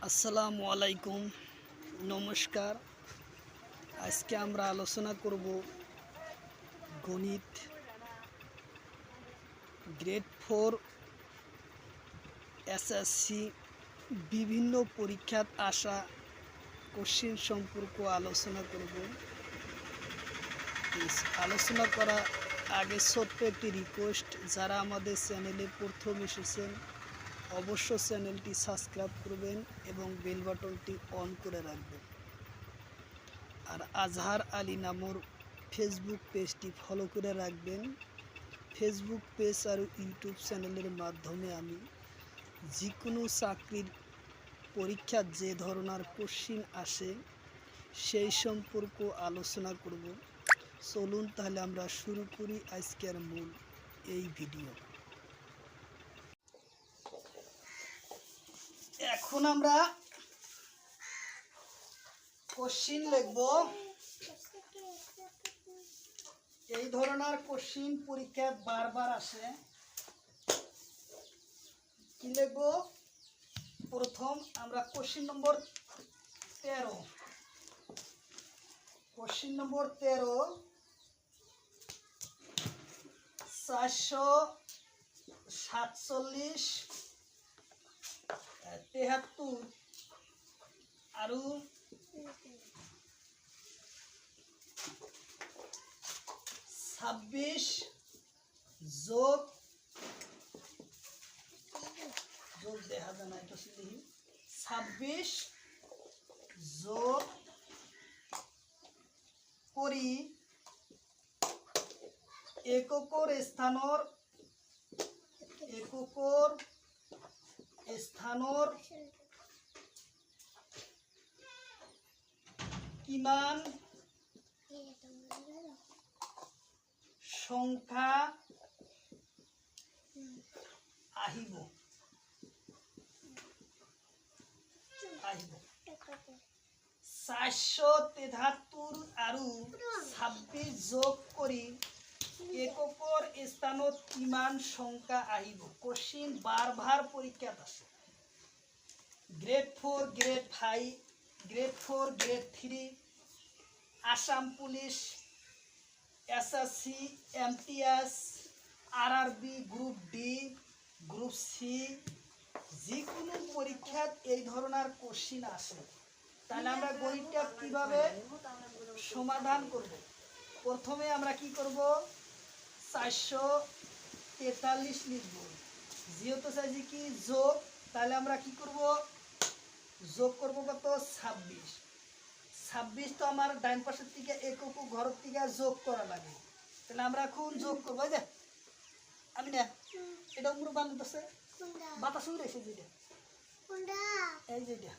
আসসালামু আলাইকুম, নমস্কার। আজকে আমরা আলোচনা করব গণিত গ্রেড 4 এসএসসি বিভিন্ন পরীক্ষাত আসা কোশ্চেন সম্পর্ক আলোচনা করব। আলোচনা করা আগে ছোট্ট একটি রিকোয়েস্ট, যারা আমাদের চ্যানেলে প্রথম এসেছেন অবশ্য চ্যানেলটি সাবস্ক্রাইব করবেন এবং বেল বাটনটি অন করে রাখবেন। আর আজহার আলী নামর ফেসবুক পেজটি ফলো করে রাখবেন। ফেসবুক পেজ আর ইউটিউব চ্যানেলের মাধ্যমে আমি যে কোনো চাকরির পরীক্ষার যে ধরনের কোশ্চিন আসে সেই সম্পর্ক আলোচনা করব। চলুন তাহলে আমরা শুরু করি আজকের মূল এই ভিডিও। এখন আমরা কোশ্চিন লিখব। এই ধরনের কোশ্চিন পরীক্ষায় বারবার আসে। কি লিখব? প্রথম আমরা কোশ্চিন নম্বর 13। কোশ্চিন নম্বর 13 447 73 আৰু 26 যোগ দেখা যায় না, এটা লিখি 26 যোগ করি এককৰ স্থানৰ কিমান সংখ্যা আহিব। 473 আৰু 26 যোগ কৰি এককৰ স্থানত কিমান সংখ্যা আহিব। কোশ্চিন বারবার পরীক্ষাত আছে। Grade 4, grade 5, grade 4, grade 3, Assam police, SSC, MTS, RRB, group D, group C, যে কোনো পরীক্ষাত এই ধরনের কোশ্চিন আসে। তাহলে আমরা গণিতটা কিভাবে সমাধান করব? প্রথমে আমরা কি করব? 443 লিখব। যেহেতু চাইছি কি যোগ, তাহলে আমরা কি করব? যোগ করব কত? 26। 26 তো আমার ডাইন পাশের থেকে একক ঘরের থেকে যোগ করা লাগে। তাহলে আমরা এখন যোগ করবো। যে আমি না এটা উপর বানাতেছে বাতাস উড়েছে যেটা, এই যেটা।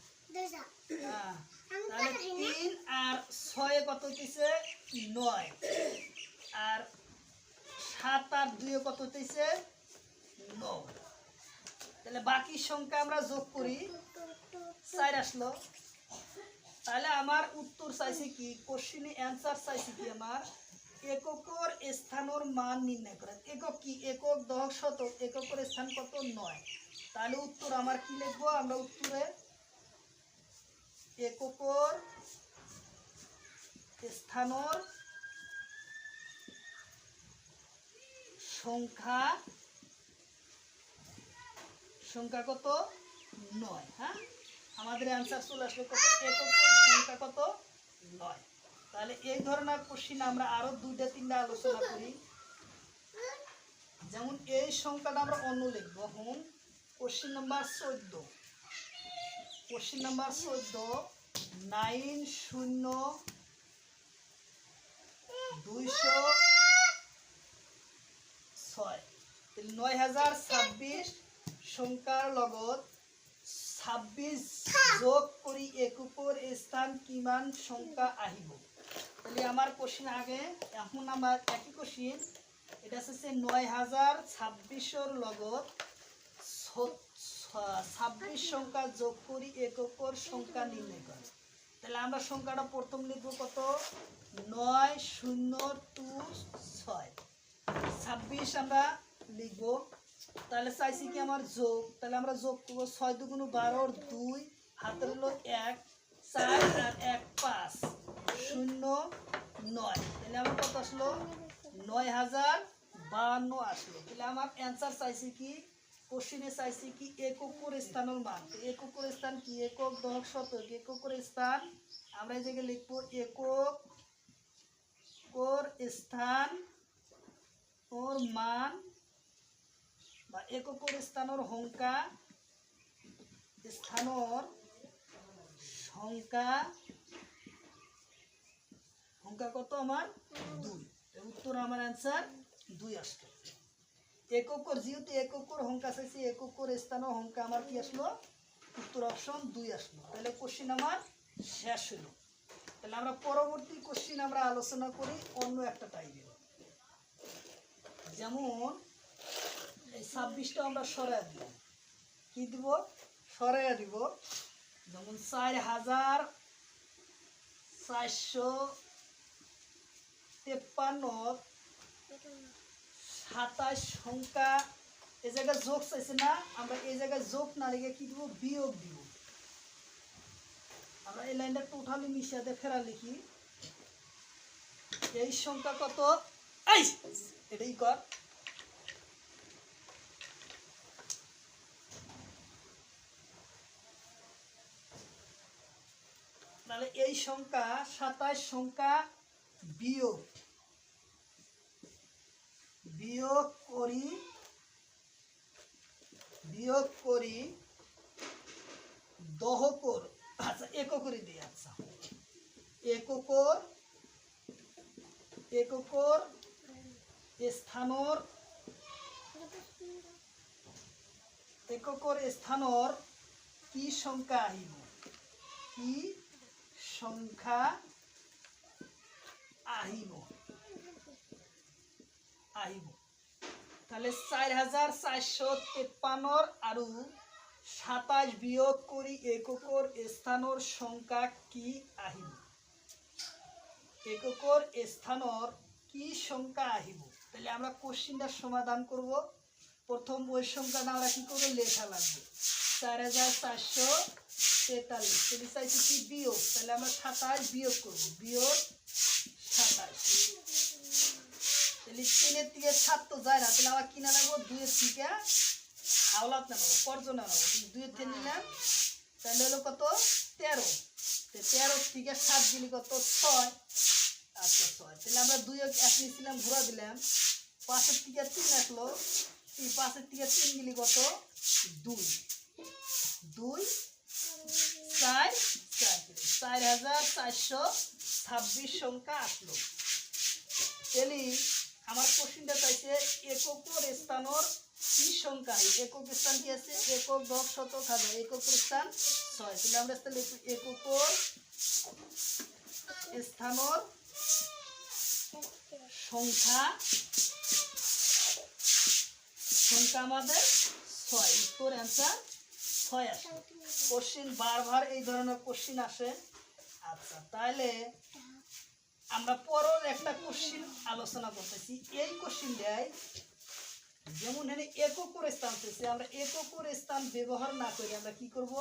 তাহলে 3 আর 6 কত হইতেছে? 9। আর 7 আর 2 কত হইতেছে? 9। তাহলে বাকি সংখ্যা আমরা যোগ করি, 4 আসলো। তাহলে আমার উত্তর চাইছে কি? কোশ্চিনে অ্যান্সার চাইছে কি? আমার এককৰ স্থানের মান নির্ণয় করা। একক কি? একক, দশক, শতক। এককের স্থান কত? 9। তাহলে উত্তর আমার কি লিখবো? আমরা উত্তরে এককৰ স্থানের সংখ্যা কত? 9। হ্যাঁ, আমাদের অ্যান্সার চলে আসলো কত? এককের সংখ্যা কত? 9। তাহলে এই ধরনের কোশ্চিন আমরা আরো 2-3টা আলোচনা করি। যেমন এই সংখ্যাটা আমরা অন্য লিখবো। হুম, কোশ্চিন নাম্বার 14। Question number 14 9,206। 9026 সংখ্যার লগত 26 যোগ করি এককৰ স্থান কিমান সংখ্যা আহিব। তাহলে আমার কোশ্চিন আগে, এখন আমার একই কোশ্চিন। এটা হচ্ছে 9026 লগত 26 সংখ্যা যোগ করি এককৰ সংখ্যা নির্ণয় করে। তাহলে আমরা সংখ্যাটা প্রথম লিখব কত? 9026। 26 আমরা লিখব। তাহলে চাইছি কি আমার যোগ, তাহলে আমরা যোগ করব 6 × 2 = 12, হাতের হলো 1 4 আর 1 5 0 9। তাহলে আমার কত আসলো 9052 আসলো। তাহলে আমার অ্যান্সার চাইছি কি, কোশ্চিনে চাইছি কি এককের স্থানের মান। এককের স্থান কি, একক দশক শতক। এককের স্থান আমরা এই জায়গায় লিখবো এককের স্থান ওর মান বা এককের স্থানের সংখ্যা, স্থানৰ সংখ্যা কত আমার 2। উত্তর আমার অ্যান্সার 2 আসলো। এককের যেহেতু এককের সংখ্যা চাইছি, এককের স্থানের সংখ্যা আমার কি আসলো, উত্তর অপশন 2 আসলো। তাহলে কোশ্চিন আমার শেষ হলো। তাহলে আমরা পরবর্তী কোশ্চিন আমরা আলোচনা করি অন্য একটা টাইপের। যেমন এই 26টা আমরা সরাই দিব, কি দিব, সরাই দিব। যেমন 4453 27 সংখ্যা এই জায়গায় যোগ চাইছে না, আমরা এই জায়গায় যোগ না লিখে কি দিব, বিয়োগ দিব। আমরা এই লাইনটা টোটালি মিশিয়ে ফেরা লিখি। এই সংখ্যা কত, এটাই কর। তাহলে এই সংখ্যা 27 সংখ্যা বিয়োগ করি দহকর, আচ্ছা এককরি দিই। আচ্ছা এককর স্থানৰ কি সংখ্যা আহিব, কি সংখ্যা আহিব। তাহলে 4453 আৰু 27 বিয়োগ কৰি এককৰ স্থানৰ সংখ্যা কি আহিব, এককৰ স্থানৰ কি সংখ্যা আহিব। তাহলে আমরা কোশ্চিনটার সমাধান করব। প্রথম ওই সংখ্যাটা আমরা কি করব, লেখা লাগবে 4443। তাহলে চাইছি কি বিয়োগ, তাহলে আমরা 27 বিয়োগ করব, বিয়োগ 27। তাহলে 3 থেকে 7 তো যায় না, তাহলে আমরা কিনা নেবো 2 থেকে আওলাত নেবো, পর্যন্ত নেবো। 2 থেকে নিলাম, তাহলে হলো কত 13। 13 থেকে 7 দিলে কত 6। আচ্ছা 6। তাহলে আমরা 2 এক নিয়েছিলাম, ঘুরা দিলাম, 5 থেকে 3 আসলো, 5 থেকে 3 দিলে কত 2 2 4 4426 সংখ্যা আসলো। তাহলে আমার কোশ্চিনটা চাইছে এককের স্থানের কি সংখ্যা। একক স্থান কি আছে, একক দশক শতক হাজার, এককের স্থান 6। তাহলে আমরা লিখব এককের স্থানের সংখ্যা আমাদের 6। উত্তর অ্যান্সার 6 আসে। কোশ্চিন বারবার এই ধরনের কোশ্চিন আসে। আচ্ছা তাহলে আমরা পরের একটা কোশ্চিন আলোচনা করতেছি। এই কোশ্চিন দেয় যেমন এখানে এককের স্থান চাইছে, আমরা এককের স্থান ব্যবহার না করে আমরা কি করব,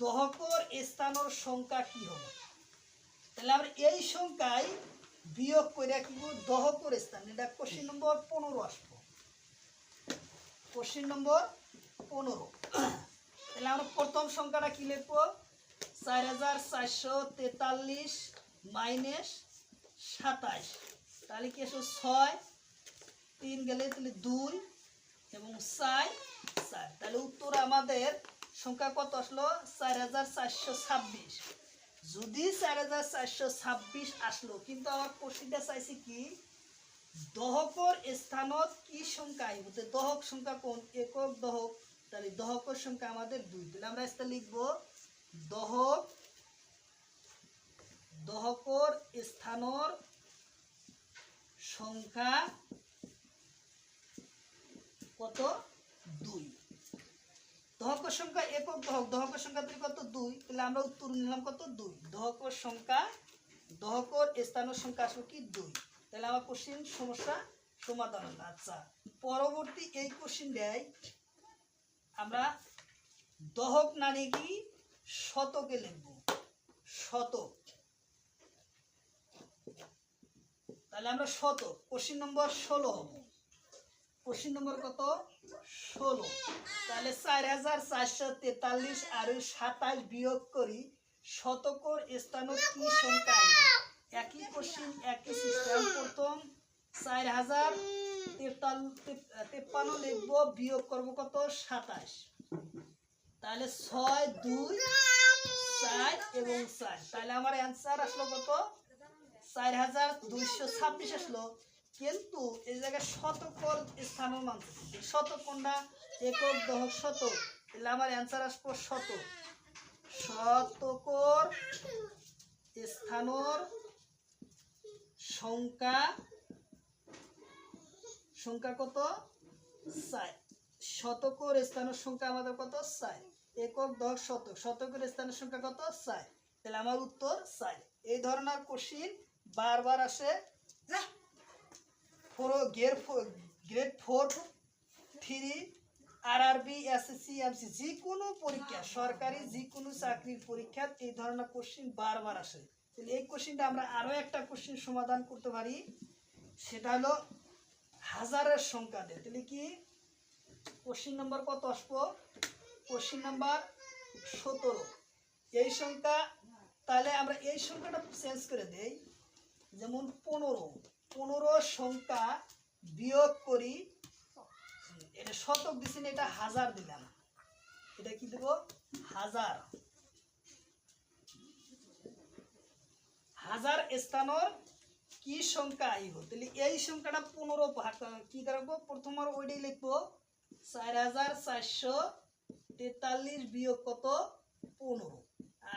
দহকের স্থানের সংখ্যা কি হবে। তাহলে আমরা এই সংখ্যায় বিয়োগ করে কি দহকের স্থান, এটা কোশ্চিন নম্বর 15 আসবো, কোশ্চিন নম্বর 15। তাহলে আমরা প্রথম সংখ্যাটা কি লিখবো, 4443 মাইনাস 27। তাহলে কি আসলে 6 3 গেলে তাহলে 2 এবং 4 4। তাহলে উত্তর আমাদের সংখ্যা কত আসলো 4426। যদি 4426 আসলো, কিন্তু আমার কোশ্চিনটা চাইছি কি দহকের স্থানত কি সংখ্যা আইব। দহক সংখ্যা কোন, একক দহক। তাহলে দহকের সংখ্যা আমাদের 2। তাহলে আমরা এটা লিখব দহকের স্থানের সংখ্যা কত 2। দহকের সংখ্যা একক দহক, দহকের সংখ্যা কত 2। তাহলে আমরা উত্তর নিলাম কত 2। দহকের সংখ্যা, দহকের স্থানের সংখ্যা আসলে কি 2। তাহলে আমার কোশ্চিন সমস্যা সমাধান হলো। আচ্ছা, পরবর্তী এই কোশ্চিন দেয় আমরা দহক নারী কি শতকে লিখব, শতক। তাহলে আমরা শতক কোশ্চিন নম্বর 16 হবে। কোশ্চিন নম্বর কত? 16। তাহলে 4443 আর 27 বিয়োগ করি শতকর স্থানত কি সংখ্যা আইবে? একই কোশ্চিন একই সিস্টেম। প্রথম 4053 লিখবো, বিয়োগ করব কত? 27। তাহলে 6 2 4 এবং 4। তাহলে আমার অ্যান্সার আসলো কত? 4226 আসলো। কিন্তু এই জায়গায় শতকর স্থানের মান শতক কোনটা? একক দশক শতক। তাহলে আমার অ্যান্সার আসবো শতক। শতকর স্থানের সংখ্যা কত? 4। শতকর স্থানের সংখ্যা আমাদের কত? 4। একক দশক শতক, শতকের স্থানের সংখ্যা কত? 4। তাহলে আমার উত্তর 4। এই ধরনের কোশ্চিন বারবার আসে। গ্রেড 4 3 আরআরবি এসএসসি এমসি যে কোনো পরীক্ষা, সরকারি যে কোনো চাকরির পরীক্ষা এই ধরনের কোশ্চিন বারবার আসে। তাহলে এই কোশ্চিনটা আমরা আরো একটা কোশ্চিন সমাধান করতে পারি, সেটা হলো হাজারের সংখ্যা দিয়ে। তাহলে কি কোশ্চিন নাম্বার কত আসবো? Question number 17। এই সংখ্যা, তাহলে আমরা এই সংখ্যাটা চেঞ্জ করে দেই, যেমন 15 সংখ্যা বিয়োগ করি, এটা শতক দিচ্ছেন, এটা হাজার দিলাম, এটা কি দেব? হাজার। হাজার স্থানের কি সংখ্যা আইব? তাহলে এই সংখ্যাটা 15 ভাগ কি করবো? প্রথম আর ওইটাই লিখবো, 4443 বিয়োগ কত? 15।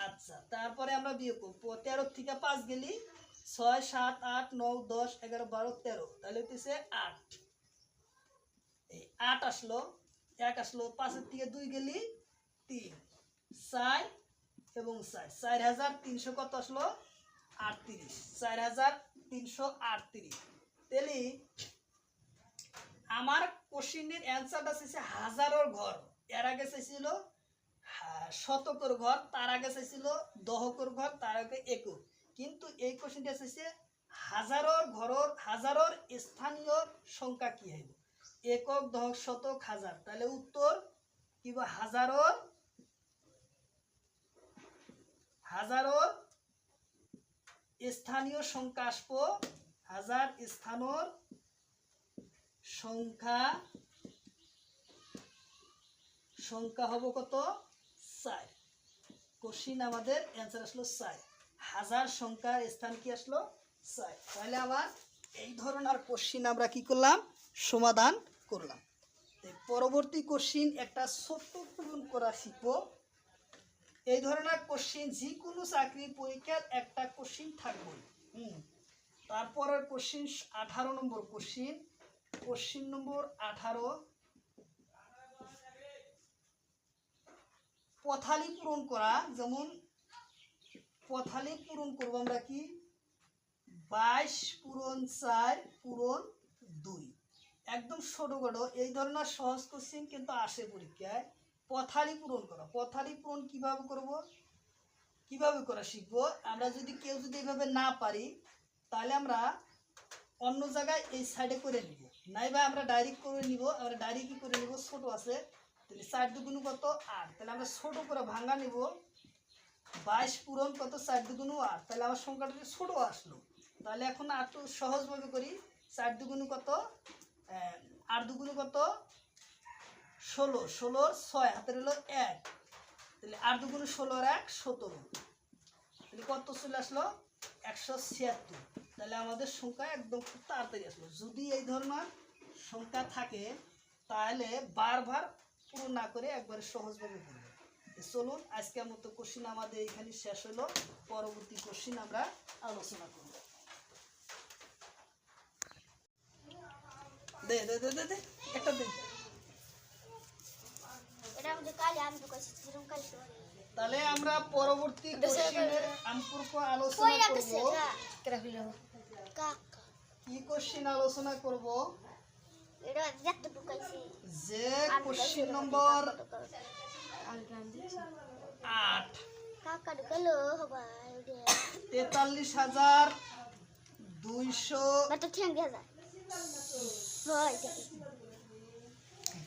আচ্ছা, তারপরে আমরা বিয়োগ করবো 13 থেকে 5 গেলি 6 7 8 9 10 11 12 13। তাহলে হচ্ছে 8। এই 8 আসলো, 1 আসলো, 5 এর থেকে 2 গেলি 3, 4 এবং 4। 4300 কত আসলো? 38। 4338। তাহলে আমার কোশ্চিনের অ্যান্সারটা চাইছে হাজারের ঘর, এর আগে চাইছিল শতকের ঘর, তার আগে চাইছিল দহকের ঘর, তার আগে একক। কিন্তু এই কোশ্চিনটা চাইছে হাজারের ঘরের, হাজারের স্থানীয় সংখ্যা কি হইব? একক দহক শতক হাজার। তাহলে উত্তর কি? হাজারের স্থানীয় সংখ্যা আসবো, হাজার স্থানের সংখ্যা হবো কত? 4। কোশ্চিন আমাদের অ্যান্সার আসলো 4। হাজার সংখ্যার স্থান কি আসলো? 4। তাহলে আবার এই ধরনের কোশ্চিন আমরা কি করলাম? সমাধান করলাম। পরবর্তী কোশ্চিন একটা ছোট্ট পূরণ করা শিখবো। এই ধরনের কোশ্চিন যে কোনো চাকরির পরীক্ষার একটা কোশ্চিন থাকবে। তারপরের কোশ্চিন 18 নম্বর কোশ্চিন। কোশ্চিন নম্বর 18, পথালি পূরণ করা। যেমন পথালি পূরণ করবো আমরা কি? 22 পূরণ 4 পূরণ 2। একদম ছোটখাটো এই ধরনের সহজ কোশ্চিন কিন্তু আসে পরীক্ষায়। পথালি পূরণ করা, পথালি পূরণ কিভাবে করব, কিভাবে করা শিখবো আমরা। যদি কেউ যদি এইভাবে না পারি, তাহলে আমরা অন্য জায়গায় এই সাইডে করে নিব, নাইবা আমরা ডাইরেক্ট করে নিব। আমরা ডাইরেক্ট কি করে নিব? ছোট আছে, তাহলে 4 দুগুণ কত? 8। তাহলে আমরা ছোট করে ভাঙা নিব। 22 পূরণ কত? 4 দুগুণ 8। তাহলে আমার সংখ্যাটা ছোট আসলো। তাহলে এখন একটু সহজভাবে করি। 4 দুগুণ কত? 8 দুগুণ কত? 16। 16 6 হাতের হলো 1। তাহলে 8 দুগুণ 16 আর 1 17। তাহলে কত চলে আসলো? 176। তাহলে আমাদের সংখ্যা একদম খুব তাড়াতাড়ি আসলো। যদি এই ধরনের সংখ্যা থাকে তাহলে বারবার পূরণ না করে একবারে সহজভাবে করবে। চলুন আজকের মতো কোশ্চিন আমাদের এখানে শেষ হলো। পরবর্তী কোশ্চিন আমরা আলোচনা করব। দে দে দে দে দে একটা দে। তাহলে আমরা পরবর্তী কোশ্চিনের সম্পর্ক আলোচনা করব। কি কোশ্চিন আলোচনা করব? এটা দেখতে ঢুকাইছি যে কোশ্চিন নম্বর 8 কাকা ঢুকালো হবা 43,200 বাট ঠ্যাং দিয়া যায় হয়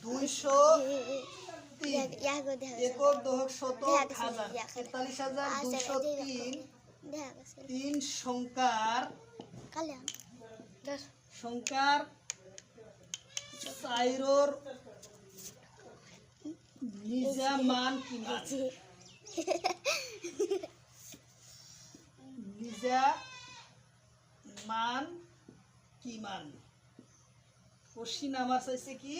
203 ইয়া গো দেখা একক দহক শতক দেখা হাজার গেছে, 43,203 দেখা গেছে 3 সংখ্যার কালিয়া সংখ্যার সাইরোর নিজা মান কি মান? নিজা মান কি মান? কোশ্চিন আমার চাইছে কি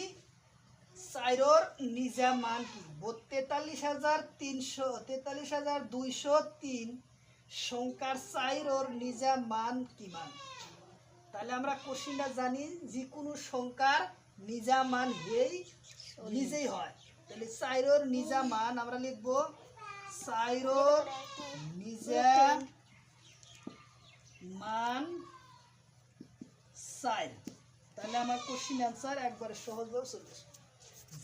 সাইরোর নিজা মান কি? 43,203 সংখ্যার সাইরোর নিজা মান কি মান? তাহলে আমরা কোশ্চিনটা জানি যে কোনো সংখ্যার নিজা মান নিজেই হয়। তাহলে সাইরোর নিজা মান আমরা লিখব সাইরোর নিজা মান সাইর। তাহলে আমার কোশ্চিন অ্যান্সার একবারে সহজভাবে চলে আসে।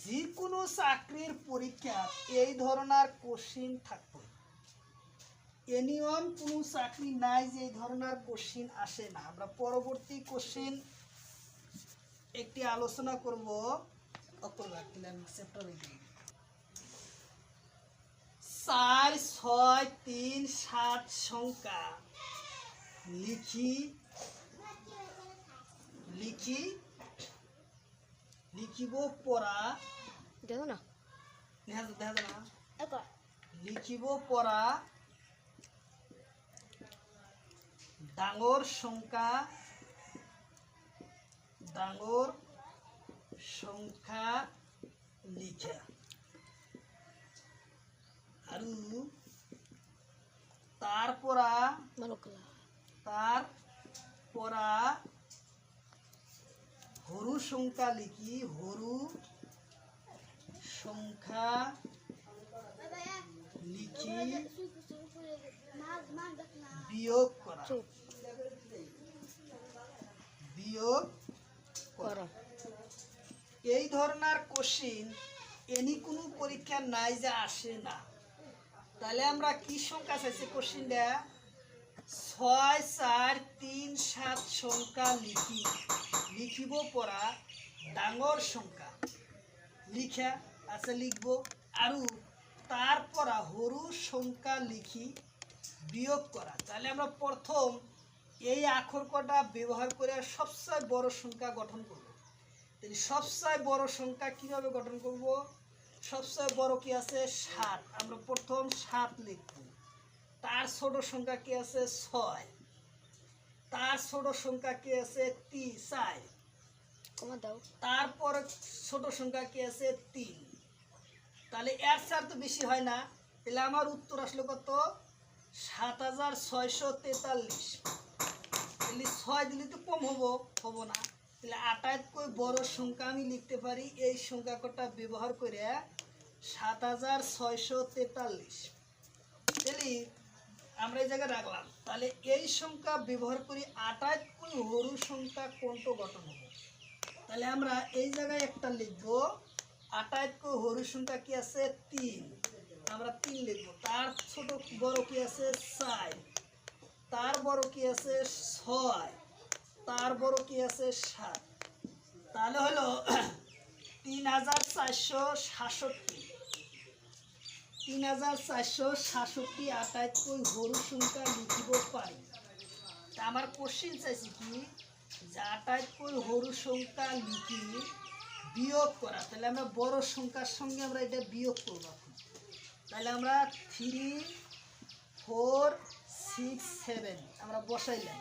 যে কোনো চাকরির পরীক্ষা এই ধরনের কোশ্চিন থাকবে। এ নিয়ম কোনো চাকরি নাই যে এই ধরনের কোশ্চিন আসে না। আমরা পরবর্তী কোশ্চিন একটি আলোচনা করব। 4, 6, 3, 7 সংখ্যা লিখিব পড়া দেখো না দেখা যায় না একবার লিখিব পড়া ডাঙর সংখ্যা লিখা আৰু তার পরা সৰু সংখ্যা লিখি বিয়োগ করা এই ধরনের কোশ্চিন এনি কোনো পরীক্ষা নাই যে আসে না। তাহলে আমরা কি সংখ্যা চাইছি? কোশ্চিনটা 6, 4, 3, 7 সংখ্যা লিখিব পড়া ডাঙর সংখ্যা লিখা আছে লিখব আৰু তার পরা সৰু সংখ্যা লিখি বিয়োগ করা। তাহলে আমরা প্রথম এই আখর কটা ব্যবহার করে সবচেয়ে বড় সংখ্যা গঠন করব। তাহলে সবচেয়ে বড় সংখ্যা কিভাবে গঠন করব? সবচেয়ে বড় কি আছে? 7। আমরা প্রথম 7 লিখব। তার ছোট সংখ্যা কি আছে? 6। তার ছোট সংখ্যা কি আছে? 4। তারপর ছোট সংখ্যা কি আছে? 3। তাহলে এর চার তো বেশি হয় না। তাহলে আমার উত্তর আসলো কত? 7,643। তাহলে 6 দিলে তো কম হবো না। তাহলে আটাইতকৈ বড় সংখ্যা আমি লিখতে পারি এই সংখ্যা কটা ব্যবহার করে 7,643। তাহলে আমরা এই জায়গায় রাখলাম। তাহলে এই সংখ্যা ব্যবহার করি আটাইতকৈ সৰু সংখ্যা কোনটো গঠন হবে? তাহলে আমরা এই জায়গায় একটা লিখব। আটাইতকৈ সৰু সংখ্যা কি আছে? 3। আমরা 3 লিখব। তার ছোট বড় কি আছে? 4। তার বড় কি আছে? 6। তার বড় কি আছে? 7। তাহলে হলো 3,467। 3,467 আটাইতকৈ সৰু সংখ্যা লিখিব পারি। তা আমার কোশ্চিন চাইছি কি যে আটাইতকৈ সৰু সংখ্যা লিখি বিয়োগ করা। তাহলে আমরা বড় সংখ্যার সঙ্গে আমরা এটা বিয়োগ করব। তাহলে আমরা 3, 4, 6, 7 আমরা বসাইলাম।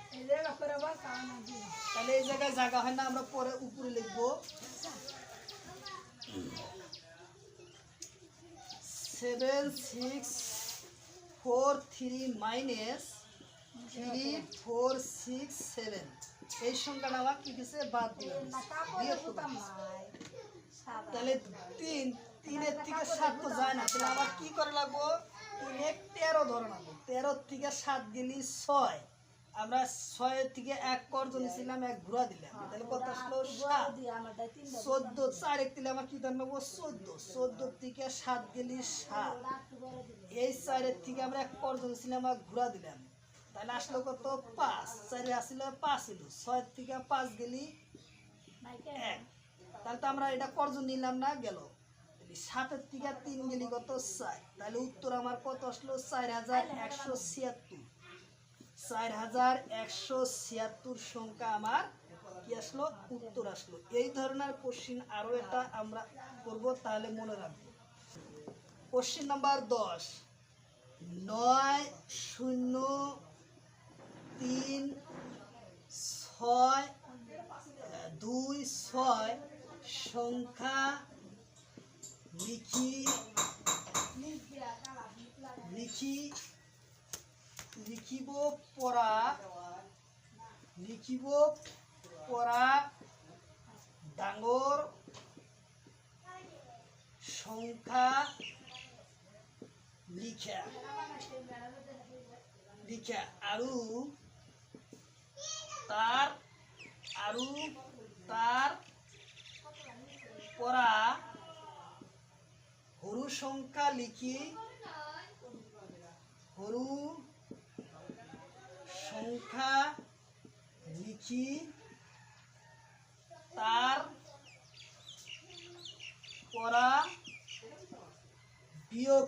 তাহলে এই জায়গায় জায়গা হয় না, আমরা পরে উপরে লিখব 7, 6, 4, 3 মাইনাস 3, 4, 6, 7 এই সংখ্যাটা আমার কি কিছু বাদ দিয়ে তাহলে 3 3-এর থেকে 7 তো যায় না। তাহলে আবার কি করে লাগবো? 3 13 ধরে লাগবো। 13 থেকে 7 গেলি 6। আমরা 6 থেকে 1 কর্জ নিছিলাম, 1 ঘোরা দিলাম, তাহলে কত আসলো 7। 14 4 এক দিলে আমার কি দাম নেবো 14। 14 থেকে 7 গেলি 7, এই 4 এর থেকে আমরা 1 কর্জ নিছিলাম, 1 ঘোরা দিলাম, তাহলে আসলো কত 5। 4 আসছিল 5 হলো, 6 থেকে 5 গেলি 1, তাহলে তো আমরা এটা কর্জ নিলাম না, গেল 7 এর থেকে 3 গেলি কত 4, তাহলে উত্তর আমার কত আসলো 4176। 4176 সংখ্যা আমার কি আসলো উত্তর আসলো। এই ধরনের কোশ্চিন আরো এটা আমরা করব, তাহলে মনে রাখবো। কোশ্চিন নাম্বার 10, 903626 সংখ্যা লিখিব পড়া ডাঙর সংখ্যা লিখা আৰু তার পৰা সৰু সংখ্যা লিখি তার পৰা বিয়োগ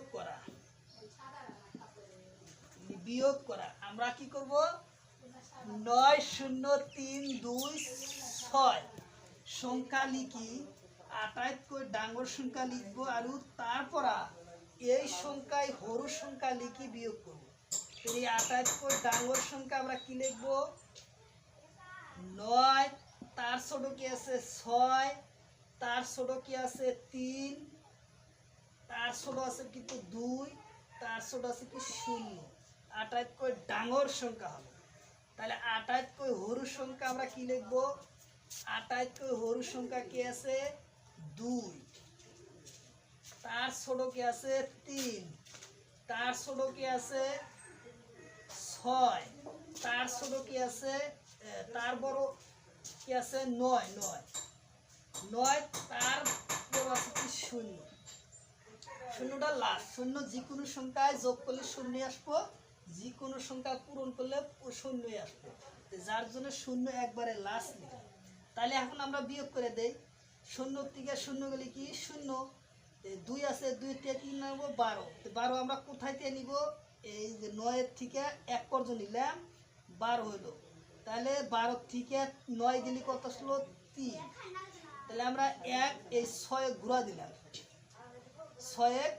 করা। আমরা কি করব 90326 সংখ্যা লিখি আটাইতকৈ ডাঙৰ সংখ্যা লিখব আৰু তাৰ পৰা এই সংখ্যায় সৰু সংখ্যা লিখি বিয়োগ করব। এই আটাইতকৈ ডাঙৰ সংখ্যা আমরা কি লিখব 9, তার ছোট কি আছে 6, তার ছোট কি আছে 3, তার ছোট আছে কিন্তু 2, তার ছোট আছে কি 0। আটাইতকৈ ডাঙর সংখ্যা হবে, তাহলে আটাইতকৈ সৰু সংখ্যা আমরা কি লিখব আটাইতকৈ সৰু সংখ্যা কি আছে 2, তার ছোট কি আছে 3, তার ছোট কি আছে 6, তার ছোট কি আছে তার বড় কি আছে 9, তার বড় আছে কি 0। শূন্যটা লাস্ট, শূন্য যে কোনো সংখ্যায় যোগ করলে শূন্য আসবো, যে কোনো সংখ্যা পূরণ করলে শূন্যই আসবে, যার জন্য শূন্য একবারে লাস্ট নেই। তাহলে এখন আমরা বিয়োগ করে দেই, 0 থেকে 0 গেলে কি 0, 2 আছে 2 থেকে কি নেব 12, 12 আমরা কোথায় থেকে নিব এই যে 9 এর থেকে 1 কর্জ নিলাম 12 হইলো, তাহলে 12 থেকে 9 গেলে কত আসলো 3, তাহলে আমরা 1 এই 6 ঘোরা দিলাম, 6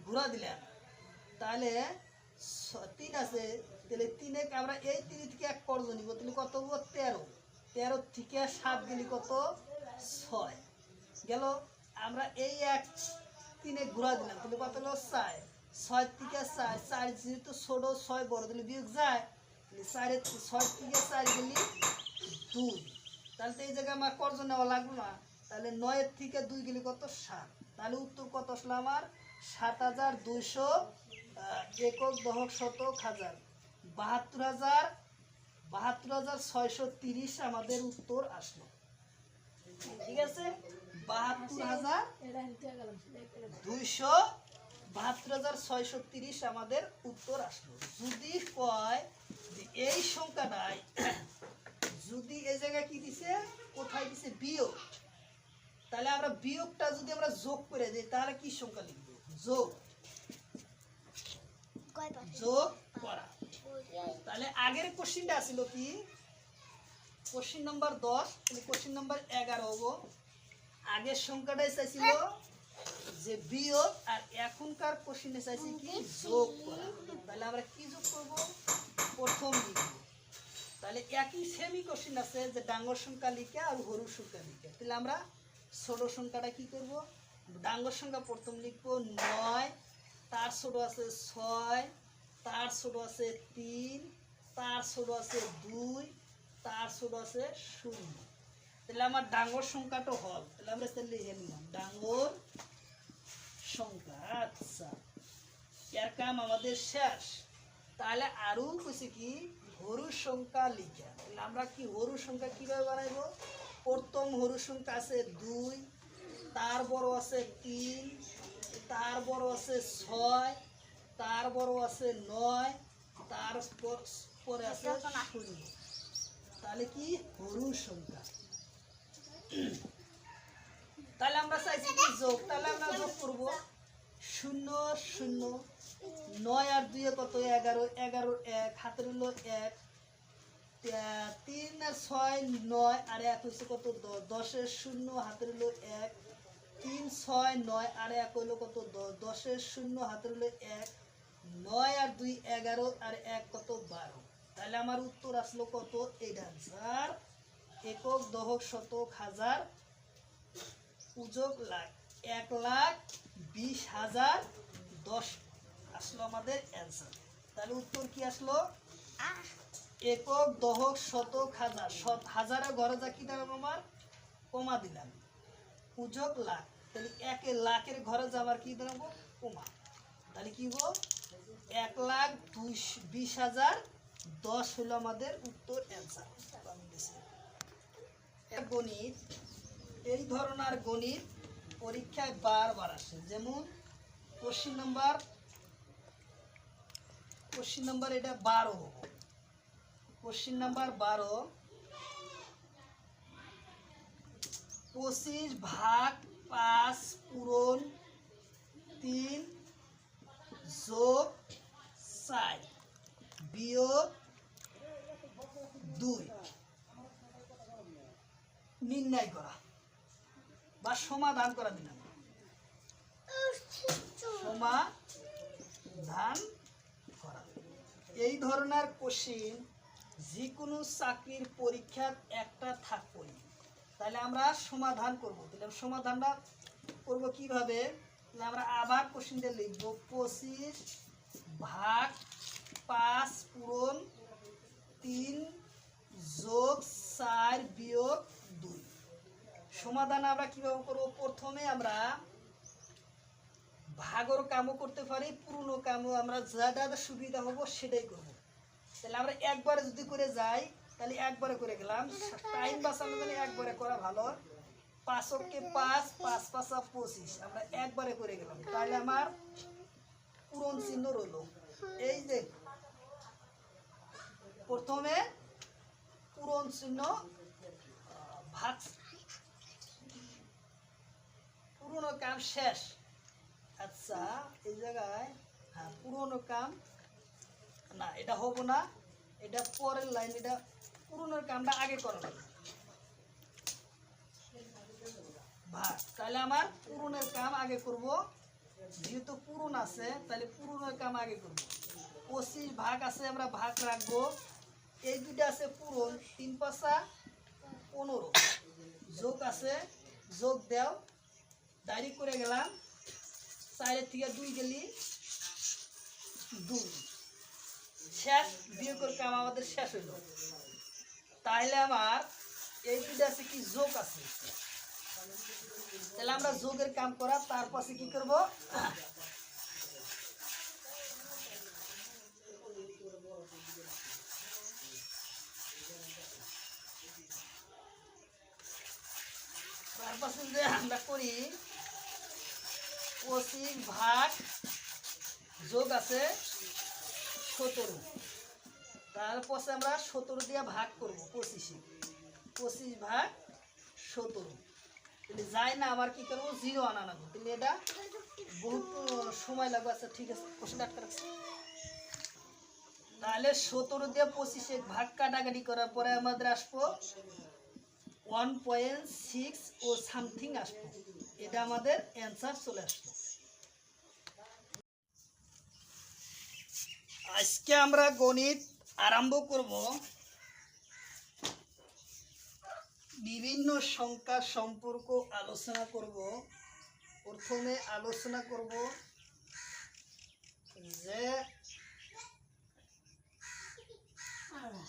ঘোরা দিলাম, তাহলে 3 আছে, তাহলে 3 আমরা এই 3 থেকে 1 কর্জ নিব, তাহলে কত হবো 13, 13 থেকে 7 গেলে কত 6 গেল। আমরা এই 1 3 ঘোরা দিলাম, তাহলে কত হলো 4, 6 থেকে 4 যেহেতু ছোট 6 বড়, তাহলে বিয়োগ যায়, তাহলে 6 থেকে 4 গেলে 2, তাহলে তো এই জায়গায় আমার কর্জ নেওয়া লাগলো না, তাহলে 9 থেকে 2 গেলে কত 7, তাহলে উত্তর কত আসলো আমার 7200 একক দশক শতক হাজার 72,630 আমাদের উত্তর আসলো। ঠিক আছে 72,630 আমাদের উত্তর আসলো। যদি কয় যে এই সংখ্যাটাই যদি এই জায়গায় কি দিছে কোথায় দিছে বিয়োগ, তাহলে আমরা বিয়োগটা যদি আমরা যোগ করে দিই তাহলে কি সংখ্যা লিখবো যোগ করা। তাহলে আগের কোশ্চিনটা ছিল কি কোশ্চিন নাম্বার 10, কোশ্চিন নাম্বার 11 হবো। আগের সংখ্যাটাই চাইছিল যে বিয়োগ, আর এখনকার কোশ্চিনে চাইছি কি যোগ করা। তাহলে আমরা কি যোগ করব প্রথম লিখব, তাহলে একই সেমই কোশ্চিন আছে যে ডাঙর সংখ্যা লিখে আর সরু সংখ্যা লিখে, তাহলে আমরা ছোট সংখ্যাটা কি করব ডাঙর সংখ্যা প্রথম লিখবো 9, তার ছোট আছে 6, তার ছোট আছে 3, তার ছোট আছে 2, তার ছোট আছে 0। তাহলে আমার ডাঙর সংখ্যাটা হল, তাহলে আমরা লিখে নিলাম ডাঙর সংখ্যা। আচ্ছা এর কাম আমাদের শেষ। তাহলে আরও কইছে কি হরু সংখ্যা লিখা। তাহলে আমরা কি হরু সংখ্যা কিভাবে বানাইবো? প্রথম হরু সংখ্যা আছে 2, তার বড় আছে 3, তার বড় আছে 6, তার বড় আছে 9, তার পরে আছে 0। তাহলে কি হরু সংখ্যা। তাহলে আমরা চাইছি কি যোগ, তাহলে আমরা যোগ করব 0 0 9 আর 2 কত 11, 11 1 হাতের হলো 1, 3 আর 6 9 আর 1 হচ্ছে কত 10, 10 এর 0 হাতের হলো 1, 3 6 9 আর 1 হলো কত 10, 10 এর 0 হাতের হলো 1, 9 আর 2 11 আর 1 কত 12। তাহলে আমার উত্তর আসলো কত? এইটা আনসার একক দশক শতক হাজার পূজক লাখ 1,20,000 10 আসলো আমাদের অ্যান্সার। তাহলে উত্তর কি আসলো? একক দশক শতক হাজার, হাজারের ঘরে যা কি দিলাম আমার কমা দিলাম, পূজক লাখ। তাহলে 1 লাখের ঘরে যা আমার কি দিলাম কমা। তাহলে কি গো 1,20,000 10 হলো আমাদের উত্তর অ্যান্সার। গণিত, এই ধরনের গণিত পরীক্ষায় বারবার আসে। যেমন কোশ্চিন নাম্বার এটা 12 হবে। কোশ্চিন নাম্বার 12, 25 ভাগ 5 পূরণ 3 যোগ 4 বিয়োগ 2 নির্ণয় করা বা সমাধান করা দিলাম। সমাধান করা। এই ধরনের কোশ্চিন যে কোনো চাকরির পরীক্ষার একটা থাকবেই। তাহলে আমরা সমাধান করব। তাহলে সমাধানটা করব কিভাবে? তাহলে আমরা আবার কোশ্চিনটা লিখব 25 ভাগ 5 পূরণ 3 যোগ 4 বিয়োগ 2। সমাধান আমরা কিভাবে করব? প্রথমে আমরা ভাগের কামও করতে পারি, পুরনো কামও আমরা যেটা সুবিধা হবো সেটাই করব। তাহলে আমরা একবারে যদি করে যাই তাহলে একবারে করে গেলাম, টাইম বাঁচানোর জন্য একবারে করা ভালো। 5 কে 5, 5 5 25 আমরা একবারে করে গেলাম। তাহলে আমার পূরণ চিহ্ন রইল। এই যে প্রথমে পূরণ চিহ্ন ভাগ, পুরনো কাম শেষ। আচ্ছা এই জায়গায় হ্যাঁ পুরনো কাম না, এটা হবো না, এটা পরের লাইন। এটা পুরনোর কামটা আগে করা হবে ভাগ। তাহলে আমার পুরনের কাম আগে করব, যেহেতু পুরন আছে তাহলে পুরনের কাম আগে করব। 25 ভাগ আছে আমরা ভাগ রাখবো, এই দুইটা আছে পুরন, 3 5 15 যোগ আছে যোগ দেও, দাঁড়ি করে গেলাম 4 থেকে 2 গেলি 2 শেষ, বিয়োগের কাম আমাদের শেষ হইল। তাহলে আমার এই দুইটা আছে কি যোগ আছে, তাহলে আমরা যোগের কাম করা, তার পাশে কি করব তার পাশে যে আমরা করি 25 ভাগ যোগ আছে 17, তারপর আমরা 17 দিয়ে ভাগ করব 25, 25 ভাগ 17। তাহলে যাই না আবার কি করবো 0 আনা লাগবে, তাহলে এটা বহুত সময় লাগবে। আচ্ছা ঠিক আছে, কোশ্চেন আটকা রাখছি। তাহলে 17 দিয়ে 25 ভাগ কাটাকাটি করার পরে আমাদের আসবো 1.6 ও সামথিং আসবো। এটা আমাদের অ্যান্সার চলে আসলো। আজকে আমরা গণিত আরম্ভ করব বিভিন্ন সংখ্যা সম্পর্ক আলোচনা করব। প্রথমে আলোচনা করব যে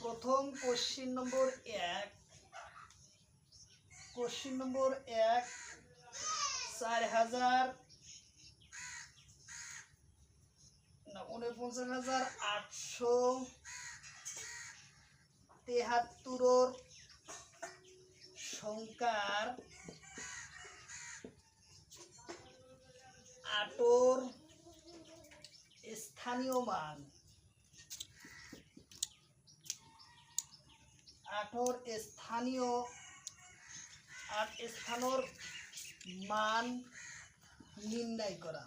প্রথম কোশ্চিন নম্বর 1, কোশ্চিন নম্বর 1 49,800 73 সংখ্যার 8 স্থানীয় মান 8 স্থানীয় 8 স্থানের মান নির্ণয় করা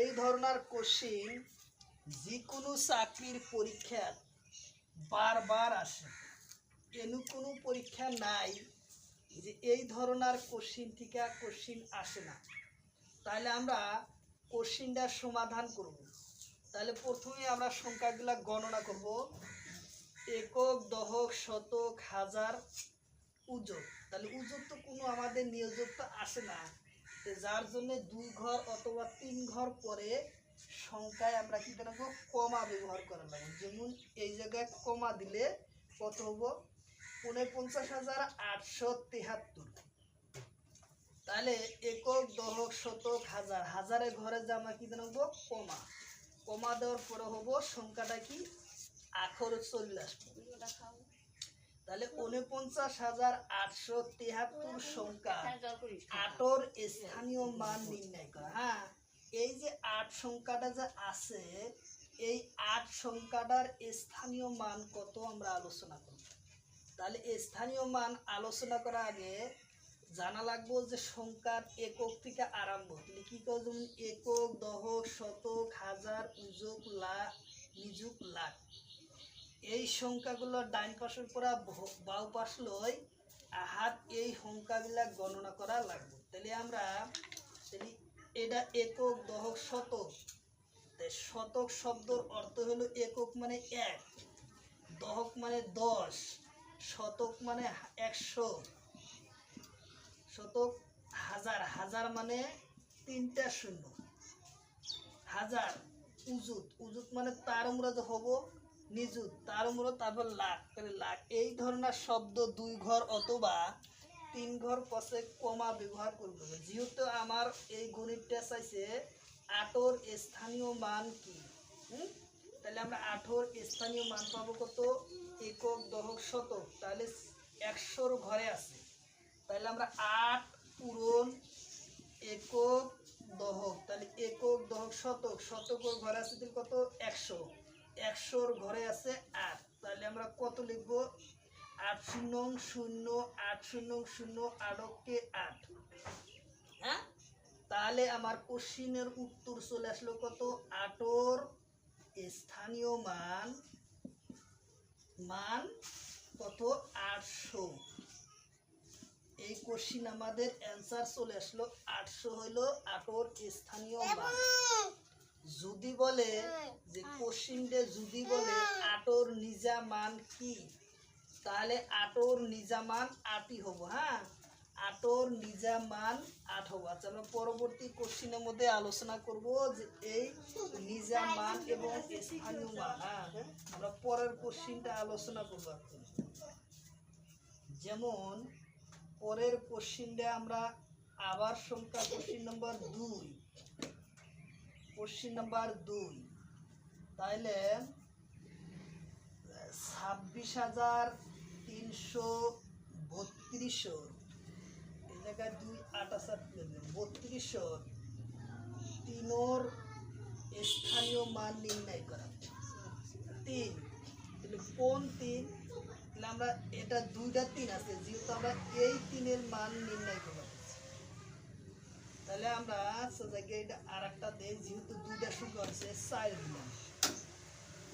এই ধরনের কোশ্চেন যে কোনো চাকরির পরীক্ষা বারবার আসে। এমন কোনো পরীক্ষা নাই যে এই ধরনের কোশ্চেন থেকে কোশ্চেন আসে না। তাহলে আমরা কোশ্চেনটার সমাধান করব। তাহলে প্রথমে আমরা সংখ্যাগুলা গণনা করব। একক, দশক, শতক, হাজার, উজক। তাহলে উজক তো কোনো আমাদের নিয়োজক তো আসে না, যার জন্য 2 ঘর অথবা 3 ঘর পরে সংখ্যায় আমরা কি করব, কমা ব্যবহার করা লাগবে। যেমন এই জায়গায় কমা দিলে কত হবো, 49,873। তাহলে একক, দশক, শতক, হাজার, হাজারের ঘরে যে আমরা কি দেবো, কমা। কমা দেওয়ার পরে হবো সংখ্যাটা কি, আখরে চলে আসবে। তাহলে 49,873 সংখ্যা 8 স্থানীয় মান নির্ণয় করা। হ্যাঁ, এই যে 8 সংখ্যাটা যে আছে, এই 8 সংখ্যাটার স্থানীয় মান কত আমরা আলোচনা করব। তাহলে স্থানীয় মান আলোচনা করার আগে জানা লাগবে যে সংখ্যার একক থেকে আরম্ভ। তাহলে কি করব, যেমন একক, দশক, শতক, হাজার, উজক, লাখ, নিযুক, লাখ। এই সংখ্যাগুলো ডাইন পাশের পর বাউ পাশ লই হাত এই সংখ্যাগুলা গণনা করা লাগবে। তাহলে আমরা এটা একক, দশক, শতক। শতক শব্দের অর্থ হলো একক মানে 1, দশক মানে 10, শতক মানে 100, শতক হাজার, হাজার মানে 3টা শূন্য, হাজার। উজুত, উজুত মানে তার আমরা যে হবো নিযুত, তার আমরা তারপর লাখ। তাহলে লাখ। এই ধরনের শব্দ 2 ঘর অথবা 3 ঘর পরে কমা ব্যবহার করব। যেহেতু আমার এই গণিতটা চাইছে 8 স্থানীয় মান কি, তাহলে আমরা 8 স্থানীয় মান পাবো কত, একক, দশক, শতক। তাহলে 100 ঘরে আছে। তাহলে আমরা 8 পূরণ একক, দশক। তাহলে একক, দশক, শতক, শতকের ঘরে আছে তাহলে কত, 100। 100 ঘরে আছে 8। তাহলে আমরা কত লিখব, 8 0 0 8 0 0 8 8। হ্যাঁ, তাহলে আমার কোশ্চিনের উত্তর চলে আসলো কত, 8 স্থানীয় মান কত, 800। এই কোশ্চিন আমাদের অ্যান্সার চলে আসলো 800 হইলো 8 স্থানীয় মান। যদি বলে যে কোশ্চিনটা যদি বলে 8 নিজা মান কি, তাহলে 8 নিজা মান 8ই হবো। হ্যাঁ, 8 নিজা মান 8 হবো। আচ্ছা, আমরা পরবর্তী কোশ্চিনের মধ্যে আলোচনা করব যে এই নিজা মান এবং স্থানীয় মান। হ্যাঁ, আমরা পরের কোশ্চিনটা আলোচনা করবো এখন। যেমন পরের কোশ্চিনটা আমরা আবার সংখ্যা কোশ্চিন নম্বর 2, কোশ্চিন নাম্বার 2। তাইলে 26,332 এই জায়গায় 2 8 32 তিনোর স্থানীয় মান নির্ণয় করা। 3, তাহলে কোন 3, তাহলে আমরা এটা 2টা 3 আছে, যেহেতু আমরা এই 3-এর মান নির্ণয় করব। তাহলে আমরা জায়গায় এটা আর একটা দেই, যেহেতু 2টা সংখ্যা আছে 4 দিলাম।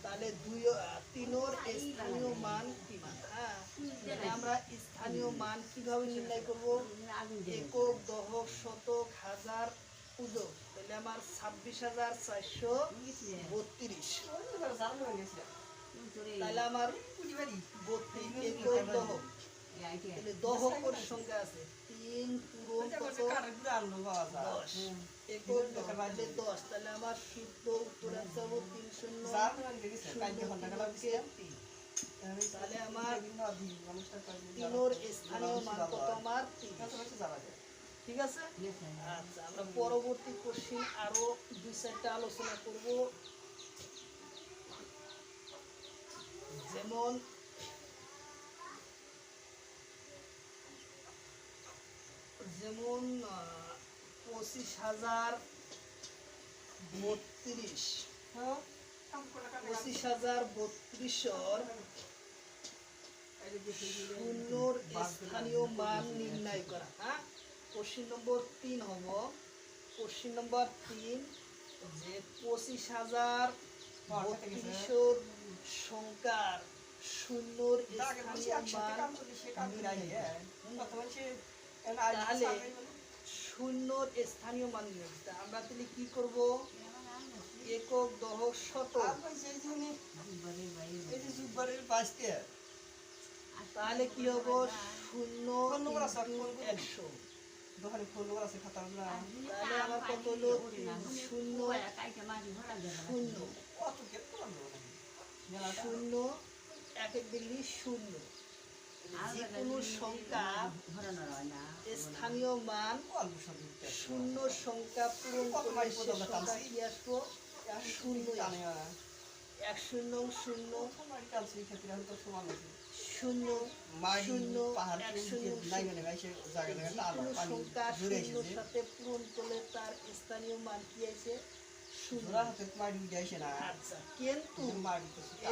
তাহলে 3-এর স্থানীয় মান কি মান। হ্যাঁ, তাহলে আমরা স্থানীয় মান কিভাবে নির্ণয় করব, একক, দশক, শতক, হাজার, উজক। তাহলে আমার 26,432। তাহলে আমার 32 একক, দশক। তাহলে দশকের সংখ্যা আছে 3 পূরণ কত, 10, একক, তাহলে 10। তাহলে আমার শুদ্ধ উত্তর অ্যান্সার হবে 3 0 0 তাহলে আমার 3-এর স্থানীয় মান কত, আমার 3। ঠিক আছে। আচ্ছা, আমরা পরবর্তী কোশ্চিন আরো 2-4টা আলোচনা করব। যেমন যেমন 25,032 25,032 শূন্যর স্থানীয় মান নির্ণয় করা। হ্যাঁ, কোশ্চিন নম্বর 3 হব। কোশ্চিন নম্বর 3 যে 25,032 সংখ্যার শূন্যর স্থানীয় মান তাহলে শূন্যর স্থানীয় মান নির্ণয়। আমরা তাহলে কি করব? একক, দশক, শতক। তাহলে কি হবো? 0 × 100। তাহলে আমার কত হলো? 0 এক এক দিল্লি 0। যে কোনো সংখ্যা স্থানীয় মান শূন্য সংখ্যা পূরণ করলে সে সংখ্যা কি আসবো? 0 10 0 0 সংখ্যা শূন্যর সাথে পূরণ করলে তার স্থানীয় মান কি আছে? 0। আচ্ছা, কিন্তু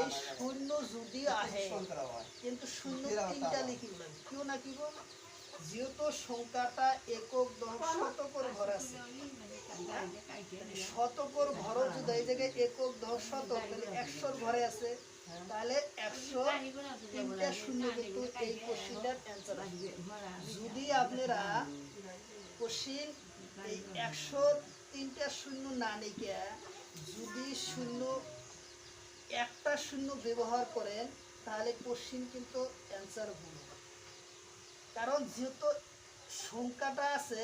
এই শূন্য যদি আহে কিন্তু শূন্য 3টা লিখিব না, কেউ না কিব? যেহেতু সংখ্যাটা একক, দশক, শতকর ঘর আছে, শতকর ঘর যদি এই জায়গায় একক, দশক, শতক, তাহলে 100 ঘরে আছে, তাহলে 100 3টা শূন্য কিন্তু এই কোশ্চিনটার অ্যান্সার আসবে। যদি আপনারা কোশ্চিন এই 100 3টা শূন্য না লিখে যদি শূন্য একটা শূন্য ব্যবহার করেন তাহলে কোশ্চিন কিন্তু অ্যান্সার ভুল হবে। কারণ যেহেতু সংখ্যাটা আছে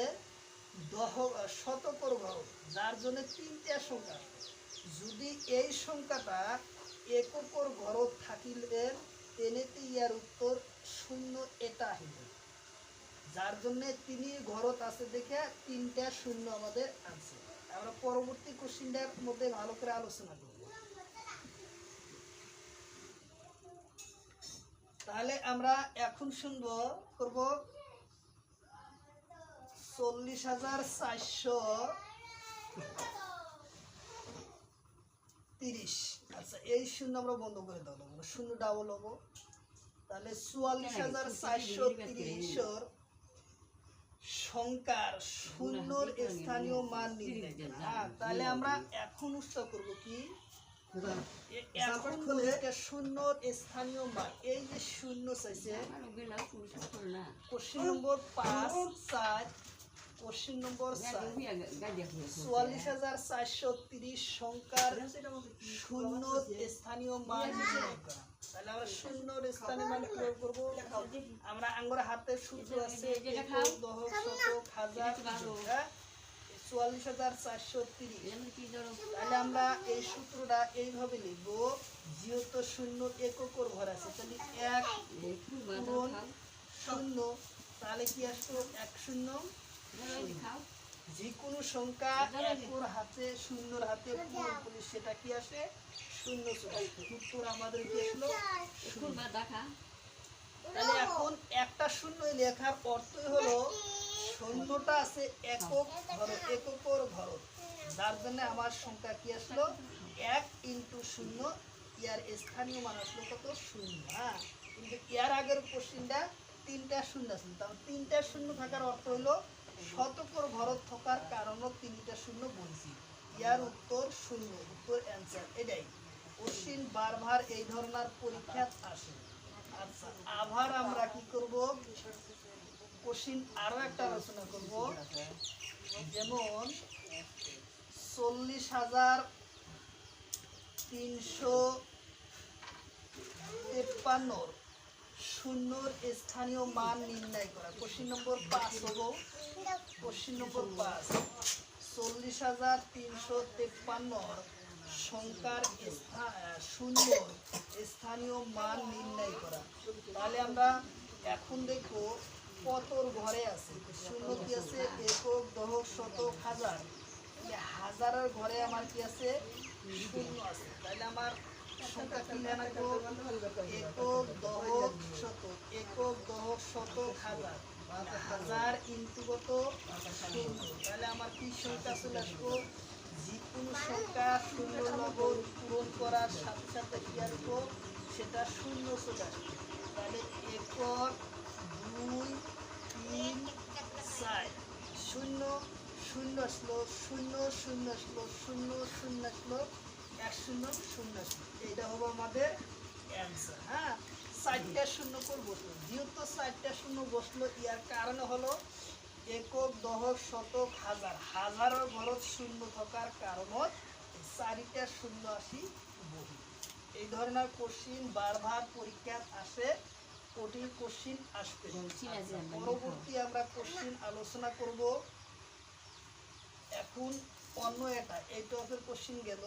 শতকর ঘর, যার জন্য 3টা সংখ্যা। যদি এই সংখ্যাটা এককর ঘর থাকিলে তেনেতে ইয়ার উত্তর 0 এটা হইবে, যার জন্য তিনি ঘরত আছে দেখে 3টা শূন্য আমাদের আছে। আমরা পরবর্তী কোশ্চিনটার মধ্যে ভালো করে আলোচনা করব। তাহলে আমরা এখন করব 40,430। আচ্ছা, এই শূন্য আমরা বন্ধ করে দেবো, শূন্য ডাবল হবো। তাহলে 44,430 সংখ্যার শূন্যর স্থানীয় মান নির্ণয় করা। তাহলে আমরা এখন উৎস করব কি? এখন শূন্যর স্থানীয় মান, এই যে শূন্য চাইছে কোশ্চিন নম্বর 5 4, কোশ্চিন নম্বর 44,430 সংখ্যার শূন্যর স্থানীয় মান নির্ণয় করা। তাহলে আমরা শূন্যর স্থানীয় মান প্রয়োগ করব। আমরা আঙ্গুর হাতে সূত্র আছে একক, দশক, শতক, হাজার। 44,430। তাহলে আমরা এই সূত্রটা এইভাবে লিখব। যেহেতু শূন্য এককর ঘর আছে, তাহলে 1 পূরণ 0, তাহলে কি আসলো? 1 0। যে কোনো সংখ্যা একর হাতে শূন্যর হাতে পূরণ করলে সেটা কি আসে? 0। উত্তর আমাদের কি আসলো? 0। তাহলে এখন একটা শূন্য লেখার অর্থই হলো শূন্যটা আছে একক ঘর, এককর ঘর, যার জন্য আমার সংখ্যা কি আসলো? 1 × 0। ইয়ার স্থানীয় মান আসলো কত? 0। হ্যাঁ, কিন্তু এর আগের কোশ্চিনটা 3টা শূন্য ছিল, তাহলে 3টা শূন্য থাকার অর্থ হলো শতকর ঘর থাকার কারণে 3টা শূন্য বলছি। ইয়ার উত্তর 0, উত্তর অ্যান্সার এটাই। কোশ্চিন বারবার এই ধরনের পরীক্ষা আসে। আচ্ছা, আবার আমরা কি করব? কোশ্চিন আরো একটা আলোচনা করব। যেমন 40,353 শূন্যর স্থানীয় মান নির্ণয় করা। কোশ্চিন নম্বর 5 হব। কোশ্চিন নম্বর 5, 40,353 সংখ্যার শূন্যর স্থানীয় মান নির্ণয় করা। তাহলে আমরা এখন দেখো কতর ঘরে আছে শূন্য, কি আছে? একক, দশক, শতক, হাজার। হাজারের ঘরে আমার কি আছে? শূন্য আছে। তাহলে আমার সংখ্যা কি লেখো? একক দশক শতক, একক দশক শতক হাজার, হাজার ইন্টু কত? শূন্য। তাহলে আমার কি সংখ্যা চলে আসবো? যে কোনো সংখ্যা শূন্য নগদ পূরণ করার সাথে সাথে কি আসবো? সেটা শূন্য চলে আসবে। তাহলে একক, 2, 3, 4, শূন্য শূন্য আসলো, শূন্য শূন্য আসলো, শূন্য শূন্য আসলো, 1 শূন্য শূন্য আসলো। এইটা হলো আমাদের অ্যান্সার। হ্যাঁ, 4টা শূন্য করে বসলো। যেহেতু 4টা শূন্য বসলো, ইয়ার কারণ হলো একক দশক শতক হাজার, হাজারের ঘরত শূন্য থাকার কারণত 4টা শূন্য আসি বহি। এই ধরনের কোশ্চিন বারবার পরীক্ষাত আসে, কঠিন কোশ্চিন আসবে। পরবর্তী আমরা কোশ্চিন আলোচনা করব। এখন অন্য এই টপের কোশ্চিন গেল।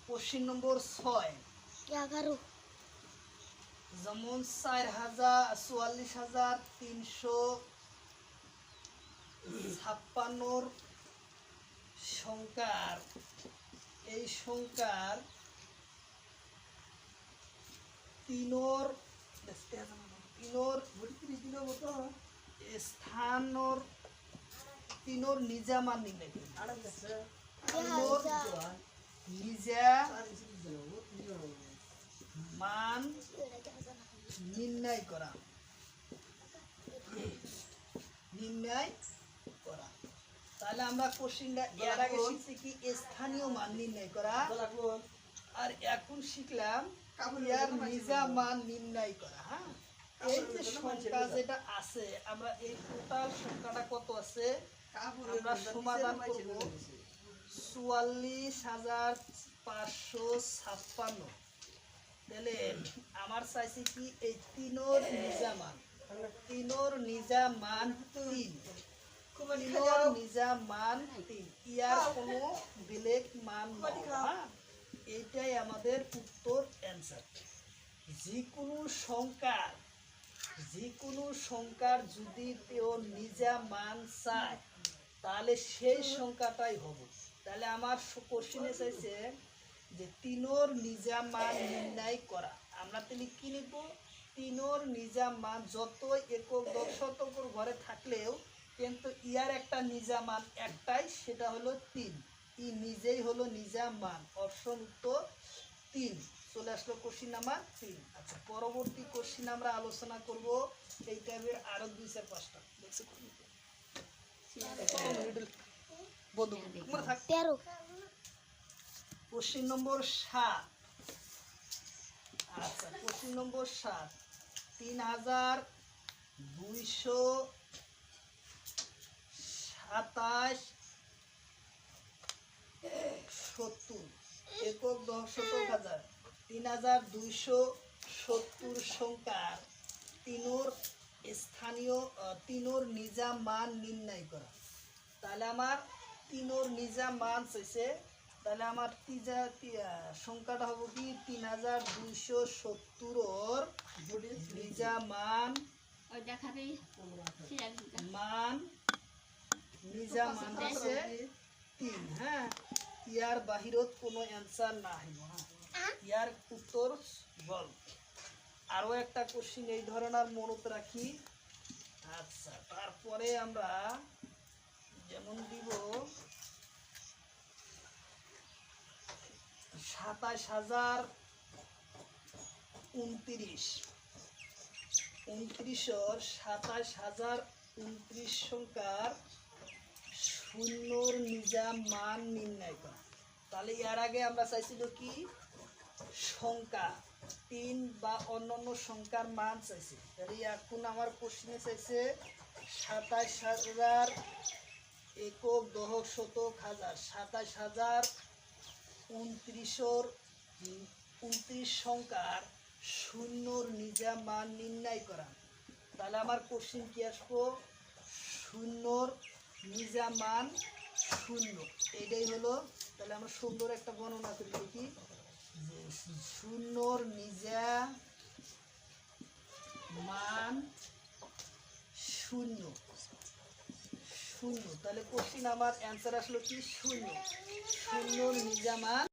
কোশ্চিন নম্বর 6, 11 যেমন 44,356 সংখ্যার, এই সংখ্যার তিনোর স্থানর, তিনোর নিজা মান নির্ণয় করি। তিনোর নিজা মান নির্ণয় করা, নির্ণয় করা। তাহলে আমরা কোশ্চিনটা এর আগে শিখছি কি? স্থানীয় মান নির্ণয় করা। আর এখন শিখলাম ইয়ার নিজা মান নির্ণয় করা। হ্যাঁ, এই যে সংখ্যা যেটা আছে, আমরা এই টোটাল সংখ্যাটা কত আছে আমরা সমাধান করব। 44,556। তাহলে আমার চাইছি কি? এই তিনোর নিজা মান, তিনোর নিজা মান 3, তিনোর নিজা মান 3, ইয়ার কোনো বেলেগ মান নাই। হ্যাঁ, এইটাই আমাদের উত্তর অ্যান্সার। যে কোনো সংখ্যার যদি কেউ নিজা মান চায়, তাহলে সেই সংখ্যাটাই হবে। তাহলে আমার কোশ্চিনে চাইছে যে তিনোর নিজা মান নির্ণয় করা। আমরা তাহলে কি লিখব? তিনোর নিজা মান যত একক দশ শতকর ঘরে থাকলেও কিন্তু ইয়ার একটা নিজা মান একটাই, সেটা হলো 3। ই নিজেই হলো নিজা মান। অপশন উত্তর 3 চলে আসলো কোশ্চিন নাম্বার 3। আচ্ছা, পরবর্তী কোশ্চিন আমরা আলোচনা করব। এই টাইপের আরো 2-4-5টা দেখছি। 13 কোশ্চিন নম্বর 7। আচ্ছা, কোশ্চিন নম্বর 7, 3,270 একক দশ শতক হাজার, 3,270 সংখ্যার তিনোর স্থানীয়, তিনোর নিজা মান নির্ণয় করা। তাহলে আমার তিনোর নিজা মান চাইছে। তাহলে আমার সংখ্যাটা হবে কি? 3,270 নিজা মান, নিজা মান আছে 3। হ্যাঁ, ইয়ার বাহিরত কোনো অ্যান্সার না হইব। হ্যাঁ, ইয়ার উত্তর বল। আরো একটা কোশ্চিন এই ধরনের মনত রাখি। আচ্ছা, তারপরে আমরা যেমন দিব 27,029, 27,029 সংখ্যার শূন্যর নিজা মান নির্ণয় করা। তাহলে এর আগে আমরা চাইছিল কি? সংখ্যা 3 বা অন্যান্য সংখ্যার মান চাইছি। তাহলে এখন আমার কোশ্চিনে চাইছে 27,000 একক দশক শতক হাজার, 27,029 সংখ্যার শূন্যর নিজা মান নির্ণয় করা। তাহলে আমার কোশ্চিন কি আসবো? শূন্যর নিজা মান 0, এটাই হলো। তাহলে আমরা সুন্দর একটা গণনা করে দেখি যে শূন্যর নিজা মান 0, 0। তাহলে কোশ্চিন আমার অ্যান্সার আসলো কি? 0, শূন্যর নিজা মান